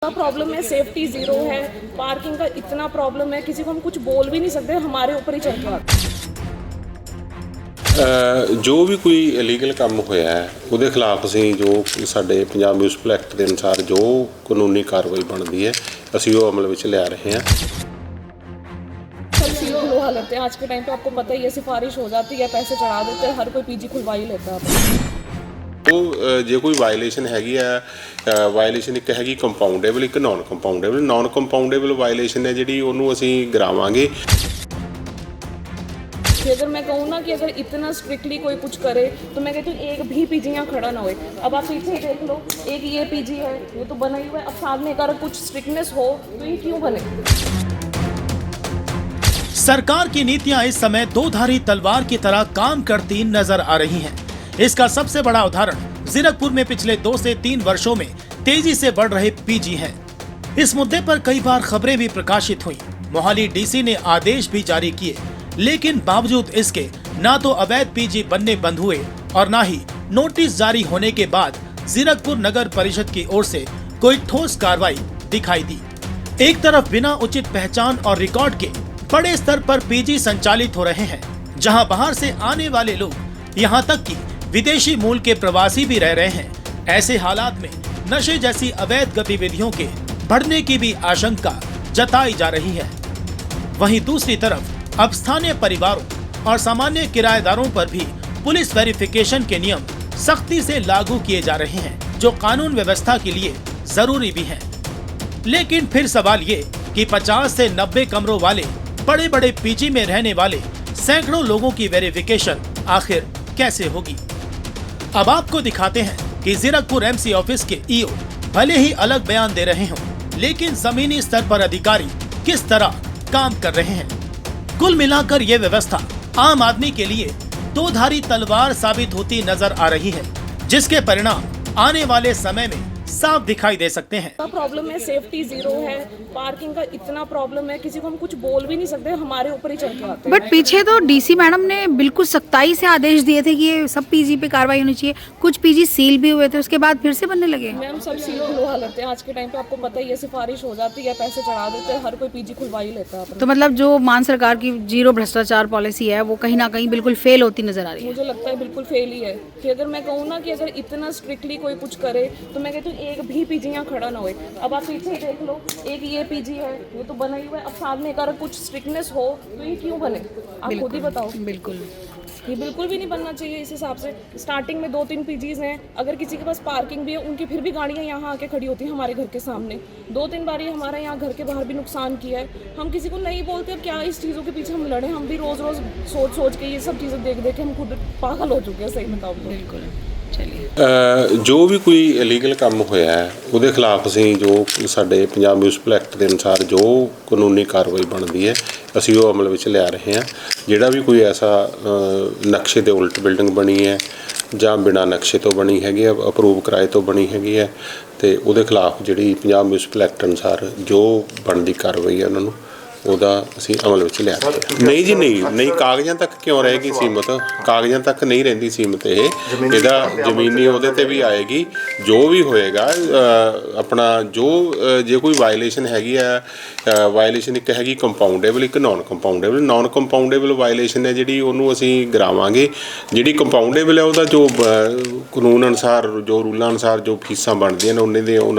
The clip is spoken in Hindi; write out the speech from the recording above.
का प्रॉब्लम है, सेफ्टी ज़ीरो है, पार्किंग का इतना प्रॉब्लम है, किसी को हम कुछ बोल भी नहीं सकते, हमारे ऊपर ही चल के आता है। जो भी कोई इलीगल ਕੰਮ ਹੋਇਆ ਹੈ ਉਹਦੇ ਖਿਲਾਫ ਅਸੀਂ ਜੋ ਸਾਡੇ ਪੰਜਾਬ ਮਿਊਨਿਸਪਲ ਐਕਟ ਦੇ ਅਨੁਸਾਰ ਜੋ ਕਾਨੂੰਨੀ ਕਾਰਵਾਈ ਬਣਦੀ ਹੈ ਅਸੀਂ ਉਹ ਅਮਲ ਵਿੱਚ ਲਿਆ ਰਹੇ ਹਾਂ। सब सीरो लो हालत है आज के टाइम पे, आपको पता ही है, सिफारिश हो जाती है, पैसे चढ़ा देते हैं, हर कोई पीजी खुलवा ही लेता है। ਉਹ ਜੇ ਕੋਈ ਵਾਇਲੇਸ਼ਨ ਹੈਗੀ ਆ, ਵਾਇਲੇਸ਼ਨ ਇੱਕ ਹੈਗੀ ਕੰਪਾਊਂਡੇਬਲ, ਇੱਕ ਨਾਨ ਕੰਪਾਊਂਡੇਬਲ ਵਾਇਲੇਸ਼ਨ ਹੈ ਜਿਹੜੀ ਉਹਨੂੰ ਅਸੀਂ ਗਿਰਾਵਾਂਗੇ। कि अगर मैं कहूँ ना कि अगर इतना स्ट्रिक्टली कोई कुछ करे तो मैं कहती हूँ एक भी पीजी यहाँ खड़ा ना हो। अब आप पीछे ही देख लो, एक ये पीजी है, ये तो बना ही हुआ है। अब साथ में अगर कुछ स्ट्रिक्टनेस हो तो ये क्यों बने? सरकार की नीतियां इस समय दो-धारी तलवार की तरह काम करती नजर आ रही हैं। इसका सबसे बड़ा उदाहरण जीरकपुर में पिछले 2 से 3 वर्षों में तेजी से बढ़ रहे पीजी है। इस मुद्दे पर कई बार खबरें भी प्रकाशित हुई। मोहाली डीसी ने आदेश भी जारी किए, लेकिन बावजूद इसके ना तो अवैध पीजी बनने बंद हुए और ना ही नोटिस जारी होने के बाद जीरकपुर नगर परिषद की ओर से कोई ठोस कार्रवाई दिखाई दी। एक तरफ बिना उचित पहचान और रिकॉर्ड के बड़े स्तर पर पीजी संचालित हो रहे हैं, जहां बाहर से आने वाले लोग, यहां तक कि विदेशी मूल के प्रवासी भी रह रहे हैं। ऐसे हालात में नशे जैसी अवैध गतिविधियों के बढ़ने की भी आशंका जताई जा रही है। वहीं दूसरी तरफ अब स्थानीय परिवारों और सामान्य किराएदारों पर भी पुलिस वेरिफिकेशन के नियम सख्ती से लागू किए जा रहे हैं, जो कानून व्यवस्था के लिए जरूरी भी हैं। लेकिन फिर सवाल ये कि 50 से 90 कमरों वाले बड़े बड़े पीजी में रहने वाले सैकड़ों लोगों की वेरिफिकेशन आखिर कैसे होगी? अब आपको दिखाते हैं कि जीरकपुर एमसी ऑफिस के ईओ भले ही अलग बयान दे रहे हों, लेकिन जमीनी स्तर पर अधिकारी किस तरह काम कर रहे हैं। कुल मिलाकर ये व्यवस्था आम आदमी के लिए दो-धारी तलवार साबित होती नजर आ रही है, जिसके परिणाम आने वाले समय में साफ दिखाई दे सकते हैं। का प्रॉब्लम है, सेफ्टी ज़ीरो है, पार्किंग का इतना प्रॉब्लम है, किसी को हम कुछ बोल भी नहीं सकते, हमारे ऊपर ही चल के आते हैं। बट पीछे तो डीसी मैडम ने बिल्कुल सख्ताई से आदेश दिए थे कि ये सब पीजी पे कार्रवाई होनी चाहिए। कुछ पीजी सील भी हुए थे, उसके बाद फिर से बनने लगे। मैम सब सीरो लो हालत है आज के टाइम पे, आपको पता ही है, सिफारिश हो जाती है, पैसे चढ़ा देते हैं, हर कोई पीजी खुलवा ही लेता है। तो मतलब जो मान सरकार की जीरो भ्रष्टाचार पॉलिसी है वो कहीं ना कहीं बिल्कुल फेल होती नजर आ रही है। मुझे लगता है बिल्कुल फेल ही है। कि अगर मैं कहूँ ना कि अगर इतना स्ट्रिक्टली कोई कुछ करे तो मैं कहती हूँ एक भी पीजी यहाँ खड़ा ना हो। अब आप पीछे ही देख लो, एक ये पीजी है, ये तो बना ही हुआ है। अब साथ में अगर कुछ स्ट्रिक्टनेस हो तो ये क्यों बने? आप खुद ही बताओ। बिल्कुल ये बिल्कुल भी नहीं बनना चाहिए। इस हिसाब से स्टार्टिंग में 2-3 पीजीज हैं, अगर किसी के पास पार्किंग भी है, उनकी फिर भी गाड़ियाँ यहाँ आके खड़ी होती हैं हमारे घर के सामने। 2-3 बार ये हमारा यहाँ घर के बाहर भी नुकसान किया है। हम किसी को नहीं बोलते, अब क्या इस चीज़ों के पीछे हम लड़े? हम भी रोज़ रोज़ सोच के ये सब चीज़ें देख के हम खुद पागल हो चुके हैं, सही बताओ तो। बिल्कुल ਜੋ ਵੀ ਕੋਈ ਇਲੀਗਲ ਕੰਮ ਹੋਇਆ ਹੈ ਉਹਦੇ ਖਿਲਾਫ ਅਸੀਂ ਜੋ ਸਾਡੇ ਪੰਜਾਬ ਮਿਊਨਿਸਪਲ ਐਕਟ ਦੇ ਅਨੁਸਾਰ ਜੋ ਕਾਨੂੰਨੀ ਕਾਰਵਾਈ ਬਣਦੀ ਹੈ ਅਸੀਂ ਉਹ ਅਮਲ ਵਿੱਚ ਲਿਆ ਰਹੇ ਹਾਂ। ਜਿਹੜਾ ਵੀ ਕੋਈ ਐਸਾ ਨਕਸ਼ੇ ਦੇ ਉਲਟ ਬਿਲਡਿੰਗ ਬਣੀ ਹੈ ਜਾਂ ਬਿਨਾਂ ਨਕਸ਼ੇ ਤੋਂ ਬਣੀ ਹੈਗੀ ਹੈ, ਅਪਰੂਵ ਕਿਰਾਏ ਤੋਂ ਬਣੀ ਹੈਗੀ ਹੈ, ਤੇ ਉਹਦੇ ਖਿਲਾਫ ਜਿਹੜੀ ਪੰਜਾਬ ਮਿਊਨਿਸਪਲ ਐਕਟ ਅਨੁਸਾਰ ਜੋ ਬਣਦੀ ਕਾਰਵਾਈ ਹੈ ਉਹਨਾਂ ਨੂੰ ਉਹਦਾ ਅਸੀਂ ਅਮਲ ਵਿੱਚ ਲਿਆ ਰਹੇ ਹਾਂ। ਨਹੀਂ ਜੀ, ਨਹੀਂ ਕਾਗਜ਼ਾਂ ਤੱਕ ਕਿਉਂ ਰਹੇਗੀ ਸੀਮਤ? ਕਾਗਜ਼ਾਂ ਤੱਕ ਨਹੀਂ ਰਹਿੰਦੀ ਸੀਮਤ। ਇਹਦਾ ਜ਼ਮੀਨੀ ਉਹਦੇ ਤੇ ਵੀ ਆਏਗੀ। ਜੋ ਵੀ ਹੋਏਗਾ ਆਪਣਾ ਜੋ ਜੇ ਕੋਈ ਵਾਇਲੇਸ਼ਨ ਹੈਗੀ ਆ, ਵਾਇਲੇਸ਼ਨ ਇੱਕ ਹੈਗੀ ਕੰਪਾਊਂਡੇਬਲ, ਇੱਕ ਨਾਨ ਕੰਪਾਊਂਡੇਬਲ ਵਾਇਲੇਸ਼ਨ ਹੈ ਜਿਹੜੀ ਉਹਨੂੰ ਅਸੀਂ ਗਿਰਾਵਾਂਗੇ। ਜਿਹੜੀ ਕੰਪਾਊਂਡੇਬਲ ਹੈ ਉਹਦਾ ਜੋ ਕਾਨੂੰਨ ਅਨੁਸਾਰ, ਜੋ ਰੂਲਾਂ ਅਨੁਸਾਰ ਜੋ ਫੀਸਾਂ ਬਣਦੀਆਂ ਨੇ ਉਹਨਾਂ ਦੇ